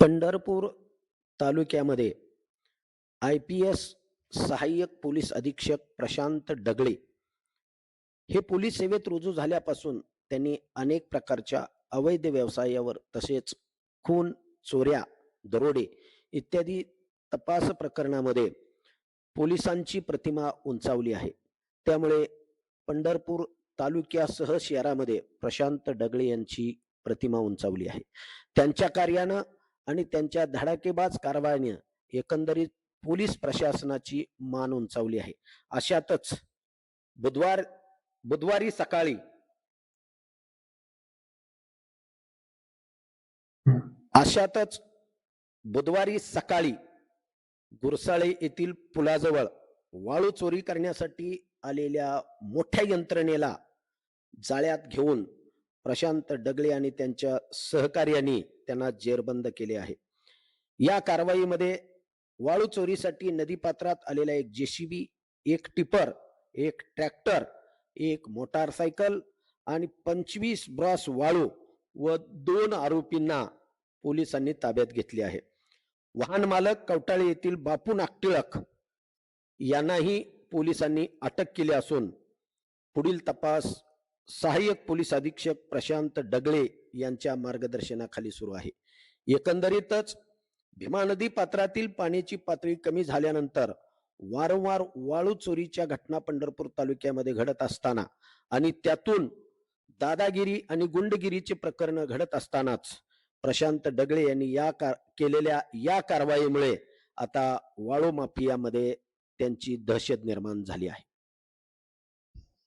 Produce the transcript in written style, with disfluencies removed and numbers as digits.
पंढरपूर तालुक्यामध्ये IPS सहाय्यक police अधीक्षक प्रशांत डगळे हे पोलीस सेवेत रुजू झाल्यापासून त्यांनी अनेक प्रकारच्या अवैध व्यवसायावर तसेच खून, चोऱ्या, दरोडे इत्यादी तपास प्रकरणामध्ये पोलिसांची प्रतिमा उंचावली आहे. त्यामुळे पंढरपूर तालुक्यासह शहरामध्ये प्रशांत डगळे यांची प्रतिमा उंचावली आहे. त्यांच्या कार्यानं आणि त्यांच्या धडाकेबाज कारवाईने एकंदरीत पोलीस प्रशासनाची मान उंचावली आहे. अशातच बुधवार बुधवारी सकाळी अशातच बुधवारी सकाळी गुरसाळे येथील पुलाजवळ वाळू चोरी करण्यासाठी आलेल्या मोठ्या यंत्रणेला जाळ्यात घेऊन प्रशांत डगळे आणि त्यांच्या सहकार्यांनी त्यांना जेरबंद केले आहे. या कारवाईमध्ये वाळू चोरीसाठी नदीपात्रात आलेला एक JCB, एक टिपर, एक ट्रॅक्टर, एक मोटारसायकल आणि 25 ब्रॉस वाळू व 2 आरोपींना पोलिसांनी ताब्यात घेतले आहे. वाहन मालक कवटाळे येथील बापू नागटिळक यांनाही पोलिसांनी अटक केली असून पुढील तपास सहाय्यक पोलीस अधीक्षक प्रशांत डगळे यांच्या मार्गदर्शनाखाली सुरू आहे. एकंदरीतच भीमा नदी पात्रातील पाण्याची पातळी कमी झाल्यानंतर वारंवार वाळू चोरीच्या घटना पंढरपूर तालुक्यामध्ये घडत असताना आणि त्यातून दादागिरी आणि गुंडगिरीचे प्रकरण घडत असतानाच प्रशांत डगळे यांनी केलेल्या या कारवाईमुळे आता वाळू माफियामध्ये त्यांची दहशत निर्माण झाली आहे.